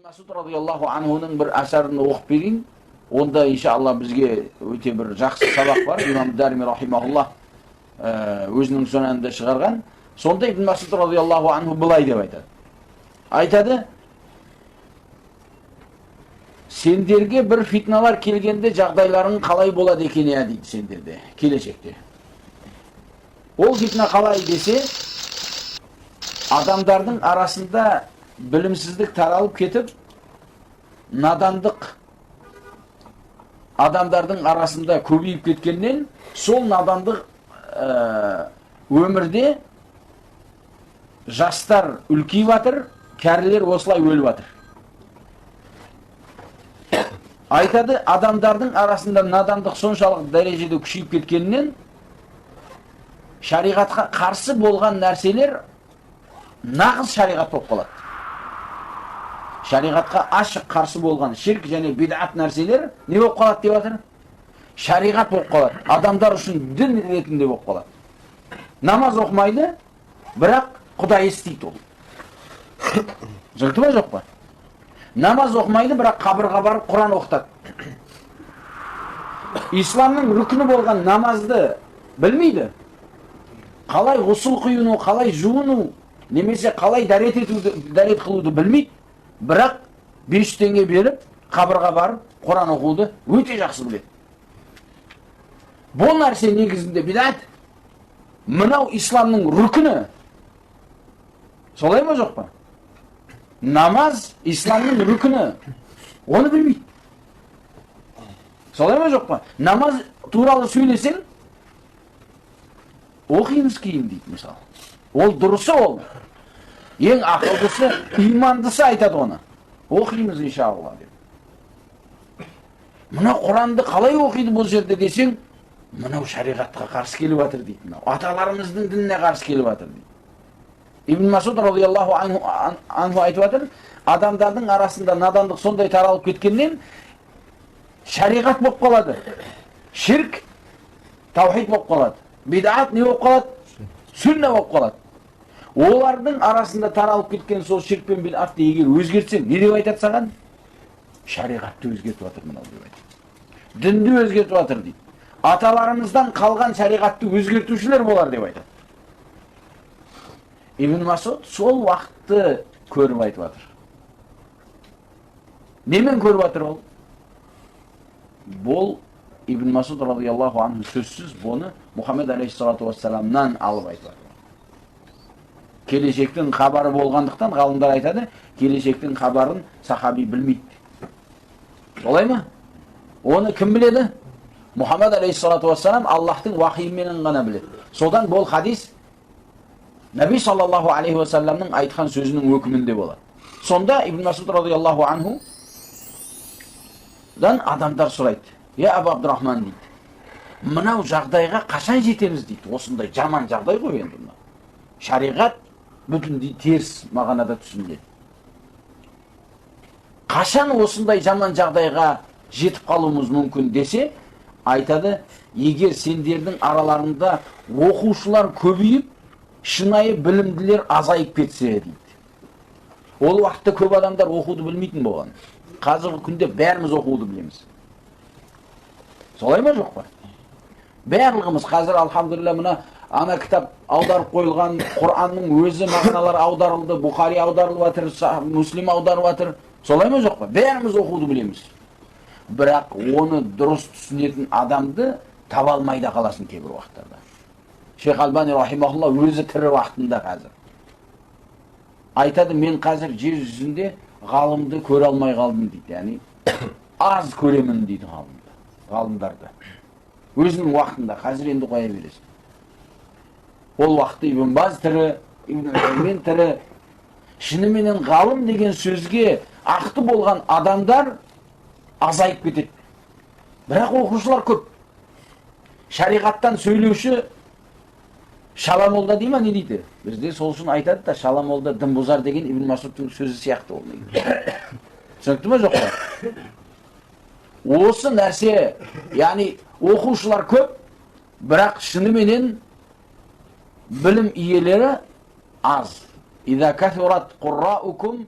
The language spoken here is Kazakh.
Mas'ud radhiyallohu anhuning bir asarini o'qib bering. Onda inshaalloh bizga o'ta bir yaxshi saboq bor. Imom Darimi rahimahulloh o'zining sunanida chiqargan. Sonda Ibn Mas'ud radhiyallohu anhu bulay deb aytadi. Aytadi: "Senderga bir fitnalar kelgende жағдайларың қалай болады екен ya" deydi senderde, келешекте. Ол fitna қалай dese, adamdардың arasında bilimsizlik taralып ketip, nadandық adamdардың arasında көбейіп кеткеннен, сол надандық өмірде жастар үлкейіп жатыр, кәрілер осылай өліп жатыр. Айтады, адамдардың арасында надандық соншалық дәрежеде күшейіп кеткеннен, шариғатқа қарсы болған нәрселер нағыз шариғат болып қалады. Шариғатқа ашық қарсы болған ширк және бидат нәрселер не болып қалады деп жатыр? Шариғат болып қалады. Адамдар үшін дін ретінде болып қалады. Намаз оқымайды, бірақ Құдай істейді ол. Жігіті ма жоқ па? Намаз оқымайды, бірақ қабырға барып Құран оқытады. Исламның рүкіні болған намазды білмейді. Қалай ғұсыл құюны, қалай жуыну, немесе қалай дәрет қылуды білмейді. Бірақ 5 теңге беріп, қабырға барып, Құран оқуды өте жақсы біледі. Бұл нәрсе негізінде бидат. Мынау исламның рүкіні. Солай ма жоқ па? Намаз исламның рүкіні. Оны білмейді. Солай ма жоқ па? Намаз туралы сөйлесең, оқимыз кейін дейді мысалы. Ол дұрысы ол. Ең ақылдысы, имандысы айтады оны. Оқимыз иншалла деп. Мына Құранды қалай оқиды бұл жерде десең, мынау шариғатқа қарсы келіп жатыр дейді. Аталарымыздың дініне қарсы келіп жатыр дейді. Ибн Масуд радhiyallahu anhu айтып жатыр, адамдардың арасында надандық сондай таралып кеткеннен шариғат болып қалады. Ширк, таухид болып қалады. Бидат не болып қалады? Сүнна болып қалады. Олардың арасында таралып кеткен сол ширк пен бидатты егер өзгертсең, не деп айтады саған? Шариғатты өзгертіп жатыр мынау деп айтады. Дінді өзгертіп жатыр дейді. Аталарымыздан қалған шариғатты өзгертушілер болар деп айтады. Ибн Масуд сол уақытты көріп айтып жатыр. Немен көріп жатыр ол? Бұл Ибн Масуд радhiyallahu anhu сөзсіз бұны Мұхаммед алейхиссалату вассаламнан алып айтып жатыр. Келешектің хабары болғандықтан ғалымдар айтады, келешектің хабарын сахаби білмейді. Солай ма? Оны кім біледі? Мұхаммед алейхиссалату вассалам Аллахтың уахименен ғана біледі. Содан бұл хадис Наби саллаллаху алейхи вассаламның айтқан сөзінің өкімінде болады. Сонда Ибн Масуд радhiyallahu anhu дан адамдар сұрайды. Я Абу Абдурахман дейді. Мынау жағдайға қашан жетеміз дейді. Осындай жаман жағдай ғой енді мына. Шариғат бүтіндей теріс мағынада түсініледі. Қашан осындай жаман жағдайға жетіп қалуымыз мүмкін десе, айтады, егер сендердің араларында оқушылар көбейіп, шынайы білімділер азайып кетсе дейді. Ол уақытта көп адамдар оқуды білмейтін болған. Қазіргі күнде бәріміз оқуды білеміз. Солай ма жоқ па? Барлығымыз қазір алхамдулилля мына ана кітап аударып қойылған, Құранның өзі мағыналар аударылды, Бухари аударылып жатыр, Муслим аударып жатыр. Солай ма жоқ па? Бәріміз оқуды білеміз. Бірақ оны дұрыс түсінетін адамды таба алмай да қаласың кейбір уақыттарда. Шейх Албани рахимахулла өзі тірі уақытында қазір айтады, мен қазір жер жүзінде ғалымды көре алмай қалдым дейді. Яғни аз көремін дейді ғалымдарды. Өзінің уақытында, қазір енді қоя бересің. Ол уақытта Ибн Баз тірі, Ибн Утаймин тірі. Шыныменен ғалым деген сөзге ақты болған адамдар азайып кетеді. Бірақ оқушылар көп. Шариғаттан сөйлеуші шаламолда дей ма не дейді? Бізде сол үшін айтады да, шаламолда дін бұзар деген Ибн Масудтың сөзі сияқты ол. Түсінікті ме жоқ па? Осы нәрсе, яғни оқушылар көп, бірақ шыныменен білім иелері аз. إذا كثرت قراءكم